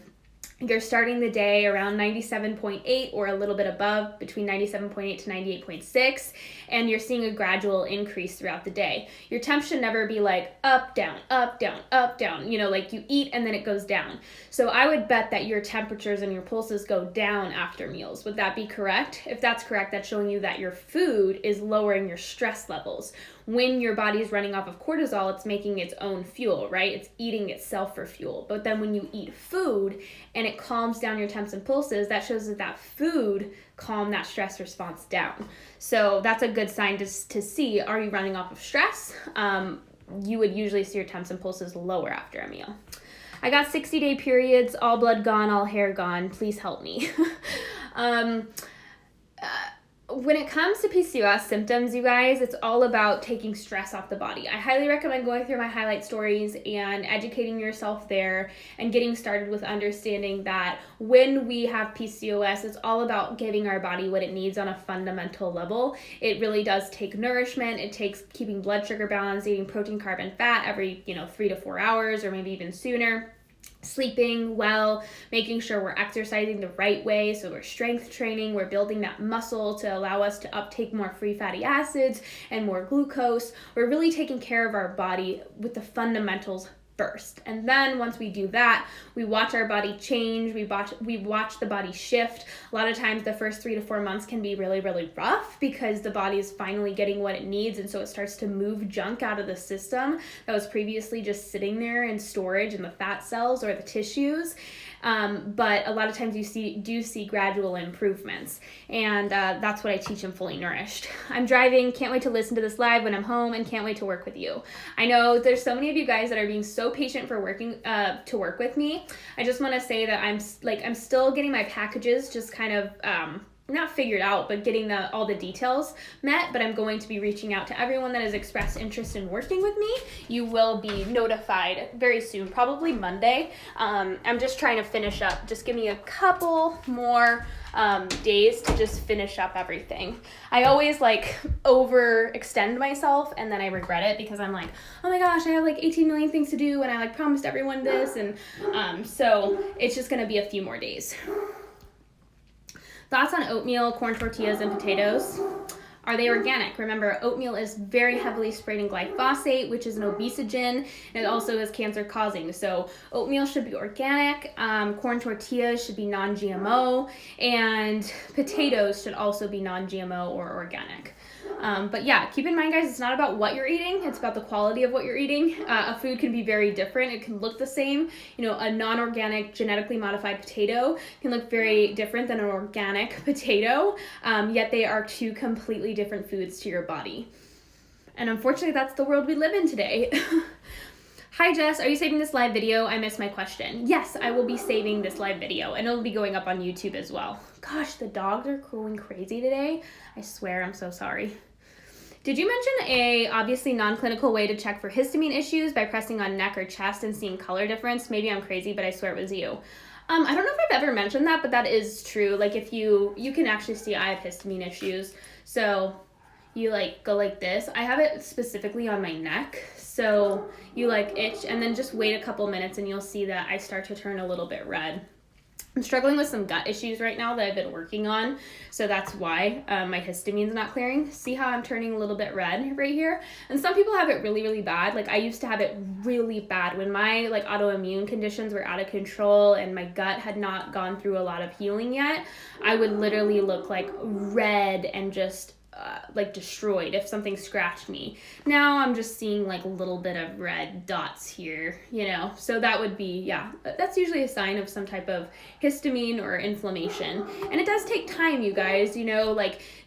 you're starting the day around 97.8 or a little bit above, between 97.8 to 98.6, and you're seeing a gradual increase throughout the day. Your temp should never be up, down, up, down, up, down, you eat and then it goes down. So I would bet that your temperatures and your pulses go down after meals. Would that be correct? If that's correct, that's showing you that your food is lowering your stress levels. When your body is running off of cortisol, it's making its own fuel, right? It's eating itself for fuel. But then when you eat food and it calms down your temps and pulses, that shows that food calmed that stress response down. So that's a good sign to see, are you running off of stress? You would usually see your temps and pulses lower after a meal. I got 60-day periods, all blood gone, all hair gone. Please help me. When it comes to PCOS symptoms, you guys, it's all about taking stress off the body. I highly recommend going through my highlight stories and educating yourself there and getting started with understanding that when we have PCOS, it's all about giving our body what it needs on a fundamental level. It really does take nourishment. It takes keeping blood sugar balanced, eating protein, carb, and fat every 3 to 4 hours or maybe even sooner. sleeping well, making sure we're exercising the right way, so we're strength training, we're building that muscle to allow us to uptake more free fatty acids and more glucose. We're really taking care of our body with the fundamentals first. And then once we do that, we watch our body change, we watch the body shift. A lot of times the first 3 to 4 months can be really, really rough because the body is finally getting what it needs, and so it starts to move junk out of the system that was previously just sitting there in storage in the fat cells or the tissues. But a lot of times you do see gradual improvements, and that's what I teach in Fully Nourished. I'm driving, can't wait to listen to this live when I'm home, and can't wait to work with you. I know there's so many of you guys that are being so patient for to work with me. I just want to say that I'm still getting my packages just kind of not figured out, but getting all the details met. But I'm going to be reaching out to everyone that has expressed interest in working with me. You will be notified very soon, probably Monday. I'm just trying to finish up. Just give me a couple more days to just finish up everything. I always overextend myself, and then I regret it because I'm like, oh my gosh, I have 18 million things to do, and I promised everyone this, and so it's just gonna be a few more days. Thoughts on oatmeal, corn tortillas, and potatoes? Are they organic? Remember, oatmeal is very heavily sprayed in glyphosate, which is an obesogen, and it also is cancer-causing. So oatmeal should be organic, corn tortillas should be non-GMO, and potatoes should also be non-GMO or organic. But yeah, keep in mind, guys, it's not about what you're eating, it's about the quality of what you're eating. A food can be very different. It can look the same. A non-organic, genetically modified potato can look very different than an organic potato, yet they are two completely different foods to your body. And unfortunately, that's the world we live in today. Hi, Jess. Are you saving this live video? I missed my question. Yes, I will be saving this live video, and it'll be going up on YouTube as well. Gosh, the dogs are going crazy today. I swear, I'm so sorry. Did you mention a obviously non-clinical way to check for histamine issues by pressing on neck or chest and seeing color difference? Maybe I'm crazy, but I swear it was you. I don't know if I've ever mentioned that, but that is true. If you can actually see I have histamine issues. So you go like this. I have it specifically on my neck. So you itch, and then just wait a couple minutes and you'll see that I start to turn a little bit red. I'm struggling with some gut issues right now that I've been working on, so that's why my histamine's not clearing. See how I'm turning a little bit red right here? And some people have it really, really bad. I used to have it really bad when my autoimmune conditions were out of control and my gut had not gone through a lot of healing yet. I would literally look red and just destroyed if something scratched me. Now I'm just seeing a little bit of red dots here, so that would be, that's usually a sign of some type of histamine or inflammation. And it does take time, you guys,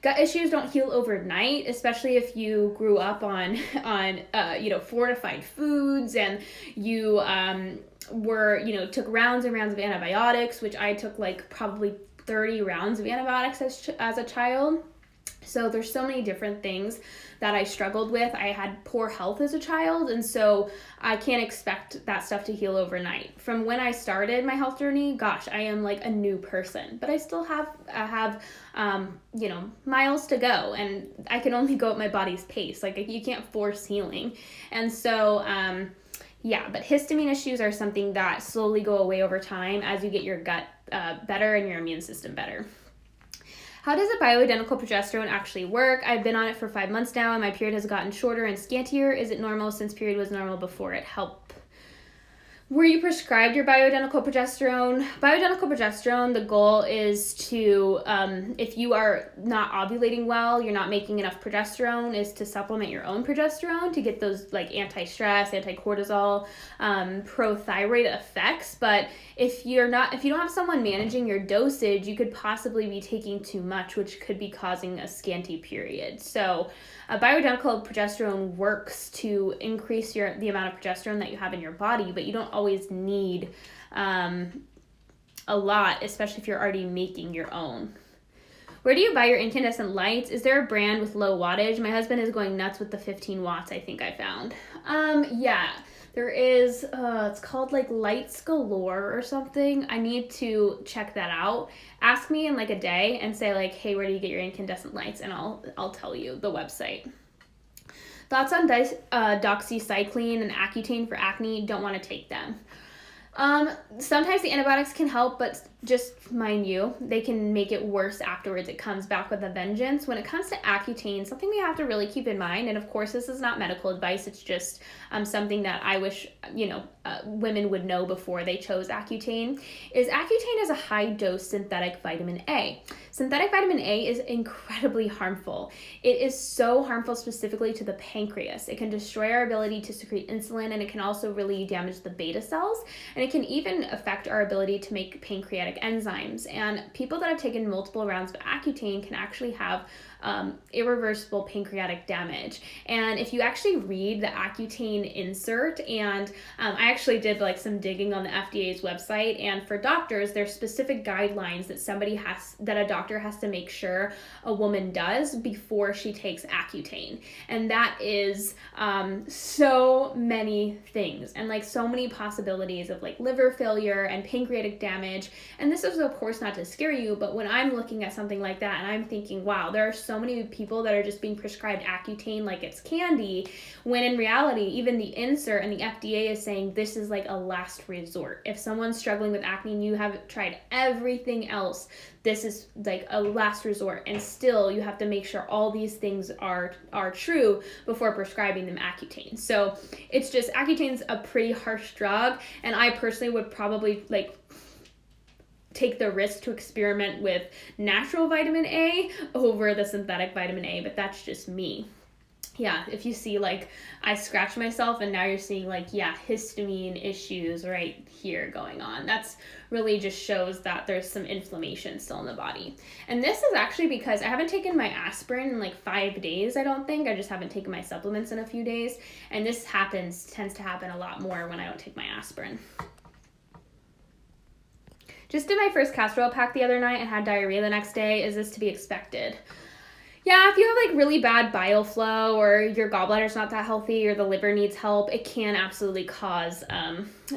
gut issues don't heal overnight, especially if you grew up on fortified foods and you took rounds and rounds of antibiotics, which I took probably 30 rounds of antibiotics as a child. So there's so many different things that I struggled with. I had poor health as a child, and so I can't expect that stuff to heal overnight. From when I started my health journey, gosh, I am a new person, but I still have miles to go, and I can only go at my body's pace. You can't force healing. And so, but histamine issues are something that slowly go away over time as you get your gut better and your immune system better. How does a bioidentical progesterone actually work? I've been on it for 5 months now, and my period has gotten shorter and scantier. Is it normal since period was normal before it? Help. Were you prescribed your bioidentical progesterone? Bioidentical progesterone, the goal is to, if you are not ovulating well, you're not making enough progesterone, is to supplement your own progesterone to get those anti-stress, anti-cortisol, pro-thyroid effects. But if you don't have someone managing your dosage, you could possibly be taking too much, which could be causing a scanty period. So bioidentical progesterone works to increase the amount of progesterone that you have in your body, but you don't always need a lot, especially if you're already making your own. Where do you buy your incandescent lights? Is there a brand with low wattage? My husband is going nuts with the 15 watts, I think I found. There is, it's called Lights Galore or something. I need to check that out. Ask me in a day and say hey, where do you get your incandescent lights? And I'll tell you the website. Thoughts on doxycycline and Accutane for acne? Don't want to take them. Sometimes the antibiotics can help, but just mind you, they can make it worse afterwards. It comes back with a vengeance. When it comes to Accutane, something we have to really keep in mind, and of course this is not medical advice, it's just something that I wish, women would know before they chose Accutane, is Accutane is a high-dose synthetic vitamin A. Synthetic vitamin A is incredibly harmful. It is so harmful specifically to the pancreas. It can destroy our ability to secrete insulin, and it can also really damage the beta cells, and it can even affect our ability to make pancreatic enzymes. And people that have taken multiple rounds of Accutane can actually have irreversible pancreatic damage. And if you actually read the Accutane insert, and I actually did like some digging on the FDA's website, and for doctors, there's specific guidelines that a doctor has to make sure a woman does before she takes Accutane. And that is so many things, and like so many possibilities of like liver failure and pancreatic damage. And this is of course not to scare you, but when I'm looking at something like that and I'm thinking, wow, there are so many people that are just being prescribed Accutane like it's candy, when in reality, even the insert and the FDA is saying this is like a last resort. If someone's struggling with acne and you have tried everything else, this is like a last resort, and still you have to make sure all these things are true before prescribing them Accutane. So it's just, Accutane's a pretty harsh drug, and I personally would probably like take the risk to experiment with natural vitamin A over the synthetic vitamin A, but that's just me. Yeah, if you see like I scratched myself and now you're seeing like, yeah, histamine issues right here going on. That's really just shows that there's some inflammation still in the body. And this is actually because I haven't taken my aspirin in like 5 days, I don't think. I just haven't taken my supplements in a few days. And this tends to happen a lot more when I don't take my aspirin. Just did my first castor oil pack the other night and had diarrhea the next day. Is this to be expected? Yeah, if you have like really bad bile flow, or your gallbladder's not that healthy, or the liver needs help, it can absolutely cause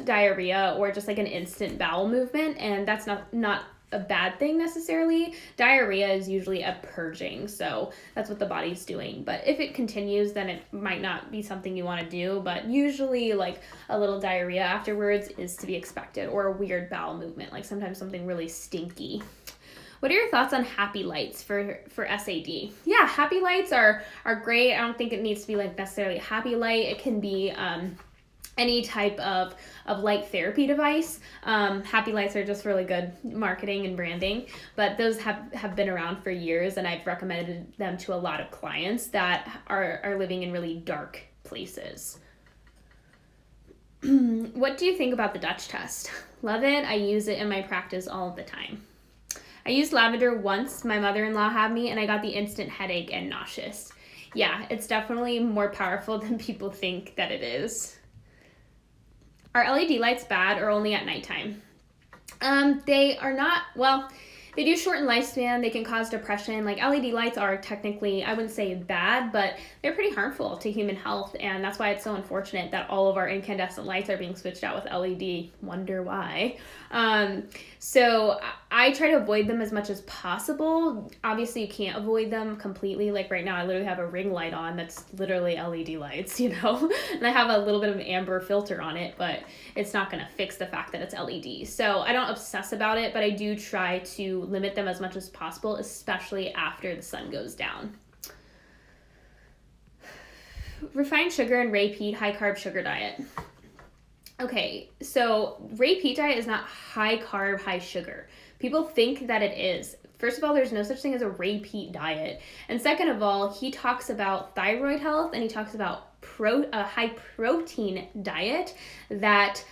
diarrhea or just like an instant bowel movement, and that's not a bad thing necessarily. Diarrhea is usually a purging, so that's what the body's doing. But if it continues, then it might not be something you want to do, but usually like a little diarrhea afterwards is to be expected, or a weird bowel movement, like sometimes something really stinky. What are your thoughts on happy lights for SAD? Yeah, happy lights are great. I don't think it needs to be like necessarily a happy light. It can be any type of light therapy device. Happy lights are just really good marketing and branding, but those have been around for years, and I've recommended them to a lot of clients that are living in really dark places. What do you think about the Dutch test? Love it. I use it in my practice all the time. I used lavender once. My mother-in-law had me, and I got the instant headache and nauseous. Yeah, it's definitely more powerful than people think that it is. Are LED lights bad or only at nighttime? They are not, well, they do shorten lifespan. They can cause depression. Like LED lights are technically, I wouldn't say bad, but they're pretty harmful to human health. And that's why it's so unfortunate that all of our incandescent lights are being switched out with LED. Wonder why. So I try to avoid them as much as possible. Obviously you can't avoid them completely. Like right now I literally have a ring light on that's literally LED lights, and I have a little bit of an amber filter on it, but it's not going to fix the fact that it's LED. So I don't obsess about it, but I do try to limit them as much as possible, especially after the sun goes down. Refined sugar and Ray Peat high carb sugar diet. Okay, so Ray Peat diet is not high carb, high sugar. People think that it is. First of all, there's no such thing as a Ray Peat diet. And second of all, he talks about thyroid health, and he talks about a high protein diet that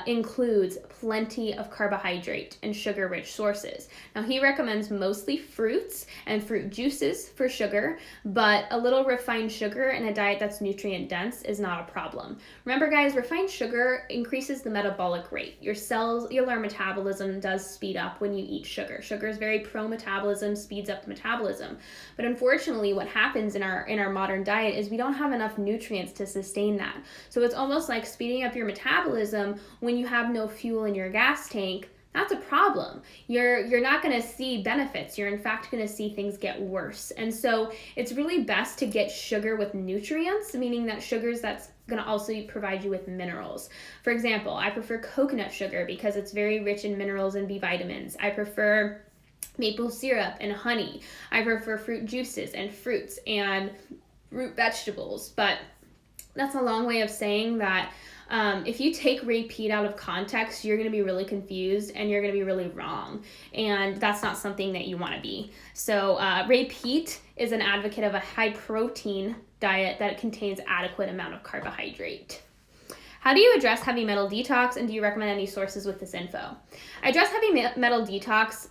includes plenty of carbohydrate and sugar rich sources. Now he recommends mostly fruits and fruit juices for sugar, but a little refined sugar in a diet that's nutrient dense is not a problem. Remember guys, refined sugar increases the metabolic rate. Your cellular metabolism does speed up when you eat sugar. Sugar is very pro-metabolism, speeds up the metabolism. But unfortunately what happens in our modern diet is we don't have enough nutrients to sustain that. So it's almost like speeding up your metabolism when you have no fuel in your gas tank. That's a problem. You're not going to see benefits. You're in fact going to see things get worse. And so it's really best to get sugar with nutrients, meaning that sugars that's going to also provide you with minerals. For example, I prefer coconut sugar because it's very rich in minerals and B vitamins. I prefer maple syrup and honey. I prefer fruit juices and fruits and root vegetables. But that's a long way of saying that if you take Ray Peat out of context, you're going to be really confused and you're going to be really wrong. And that's not something that you want to be. So Ray Peat is an advocate of a high protein diet that contains adequate amount of carbohydrate. How do you address heavy metal detox, and do you recommend any sources with this info? I address heavy metal detox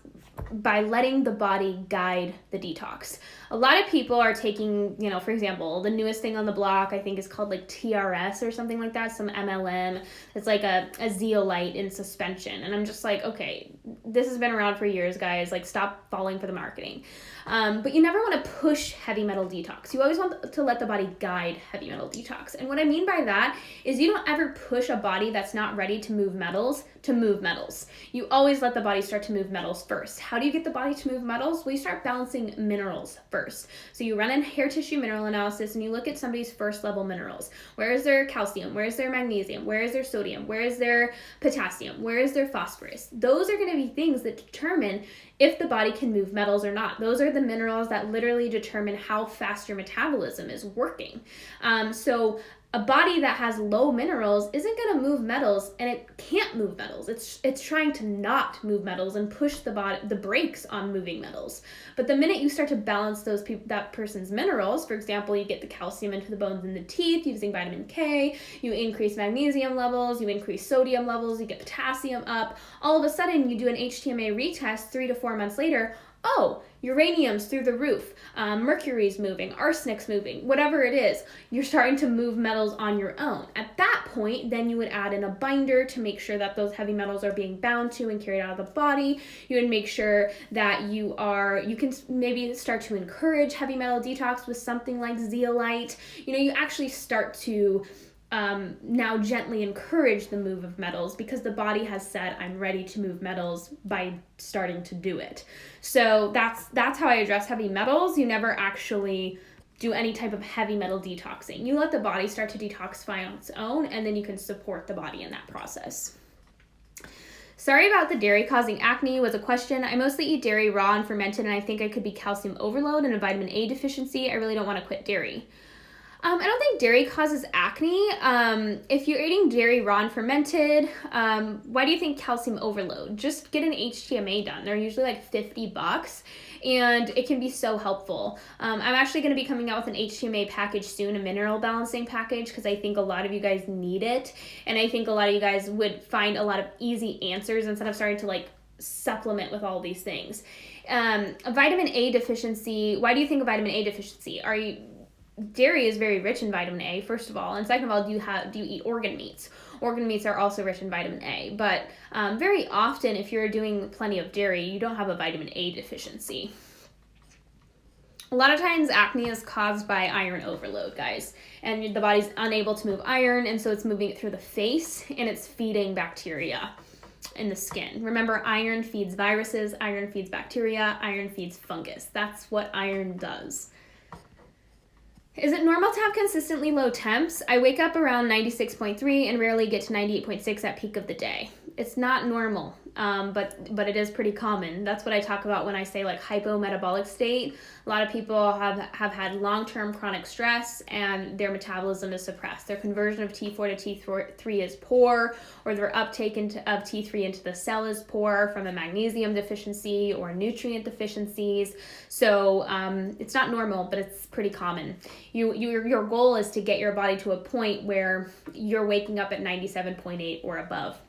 by letting the body guide the detox. A lot of people are taking, for example, the newest thing on the block, I think is called like TRS or something like that, some MLM. It's like a zeolite in suspension. And I'm just like, okay, this has been around for years, guys. Like, stop falling for the marketing. But you never want to push heavy metal detox. You always want to let the body guide heavy metal detox. And what I mean by that is you don't ever push a body that's not ready to move metals to move metals. You always let the body start to move metals first. How do you get the body to move metals? Well, you start balancing minerals first. So you run a hair tissue mineral analysis and you look at somebody's first level minerals. Where is their calcium? Where is their magnesium? Where is their sodium? Where is their potassium? Where is their phosphorus? Those are going to be things that determine if the body can move metals or not. Those are the minerals that literally determine how fast your metabolism is working. So a body that has low minerals isn't going to move metals, and it can't move metals. It's trying to not move metals and push the brakes on moving metals. But the minute you start to balance that person's minerals, for example, you get the calcium into the bones and the teeth using vitamin K, you increase magnesium levels, you increase sodium levels, you get potassium up, all of a sudden you do an HTMA retest 3 to 4 months later, oh, uranium's through the roof, mercury's moving, arsenic's moving, whatever it is, you're starting to move metals on your own. At that point, then you would add in a binder to make sure that those heavy metals are being bound to and carried out of the body. You would make sure that you can maybe start to encourage heavy metal detox with something like zeolite. You actually start to now gently encourage the move of metals because the body has said, I'm ready to move metals by starting to do it. So that's how I address heavy metals. You never actually do any type of heavy metal detoxing. You let the body start to detoxify on its own, and then you can support the body in that process. Sorry about the dairy causing acne was a question. I mostly eat dairy raw and fermented, and I think I could be calcium overload and a vitamin A deficiency. I really don't want to quit dairy. I don't think dairy causes acne. If you're eating dairy raw and fermented, why do you think calcium overload? Just get an HTMA done. They're usually like $50 and it can be so helpful. I'm actually going to be coming out with an HTMA package soon, a mineral balancing package, because I think a lot of you guys need it. And I think a lot of you guys would find a lot of easy answers instead of starting to like supplement with all these things. A vitamin A deficiency, why do you think a vitamin A deficiency? Dairy is very rich in vitamin A, first of all, and second of all, do you eat organ meats? Organ meats are also rich in vitamin A, but very often if you're doing plenty of dairy, you don't have a vitamin A deficiency. A lot of times acne is caused by iron overload, guys, and the body's unable to move iron, and so it's moving it through the face, and it's feeding bacteria in the skin. Remember, iron feeds viruses, iron feeds bacteria, iron feeds fungus. That's what iron does. Is it normal to have consistently low temps? I wake up around 96.3 and rarely get to 98.6 at peak of the day. It's not normal, but it is pretty common. That's what I talk about when I say like hypometabolic state. A lot of people have had long-term chronic stress and their metabolism is suppressed. Their conversion of T4 to T3 is poor, or their uptake of T3 into the cell is poor from a magnesium deficiency or nutrient deficiencies. So it's not normal, but it's pretty common. Your goal is to get your body to a point where you're waking up at 97.8 or above.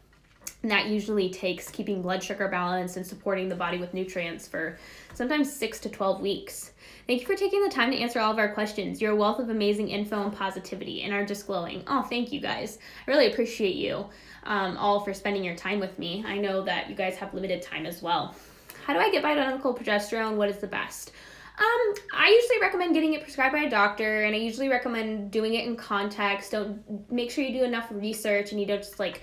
And that usually takes keeping blood sugar balanced and supporting the body with nutrients for sometimes 6 to 12 weeks. Thank you for taking the time to answer all of our questions. You're a wealth of amazing info and positivity and are just glowing. Oh, thank you guys. I really appreciate you all for spending your time with me. I know that you guys have limited time as well. How do I get bioidentical progesterone? What is the best? I usually recommend getting it prescribed by a doctor, and I usually recommend doing it in context. Don't make sure you do enough research and you don't just like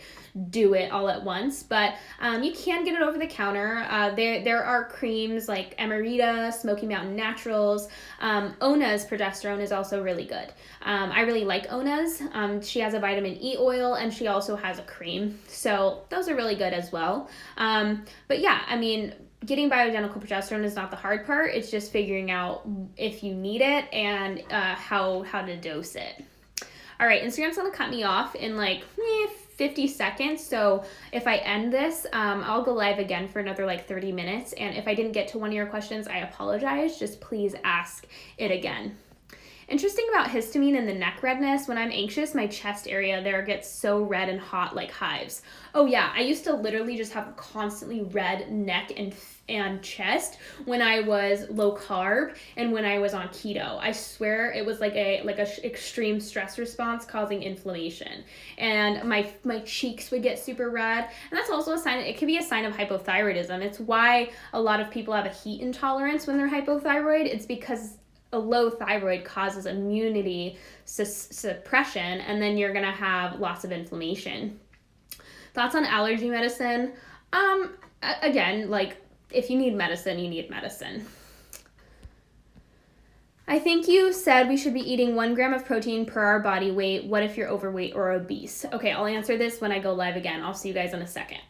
do it all at once. But you can get it over the counter. There are creams like Emerita, Smoky Mountain Naturals. Ona's progesterone is also really good. I really like Ona's. She has a vitamin E oil, and she also has a cream. So those are really good as well. But yeah, I mean, getting bioidentical progesterone is not the hard part. It's just figuring out if you need it and how to dose it. All right, Instagram's gonna cut me off in like 50 seconds. So if I end this, I'll go live again for another like 30 minutes. And if I didn't get to one of your questions, I apologize. Just please ask it again. Interesting about histamine and the neck redness, when I'm anxious, my chest area there gets so red and hot like hives. Oh yeah, I used to literally just have a constantly red neck and chest when I was low carb and when I was on keto. I swear it was like a extreme stress response causing inflammation. And my cheeks would get super red. And that's also a sign, it could be a sign of hypothyroidism. It's why a lot of people have a heat intolerance when they're hypothyroid. It's because a low thyroid causes immunity suppression, and then you're going to have lots of inflammation. Thoughts on allergy medicine? Again, like, if you need medicine, you need medicine. I think you said we should be eating 1 gram of protein per our body weight. What if you're overweight or obese? Okay, I'll answer this when I go live again. I'll see you guys in a second.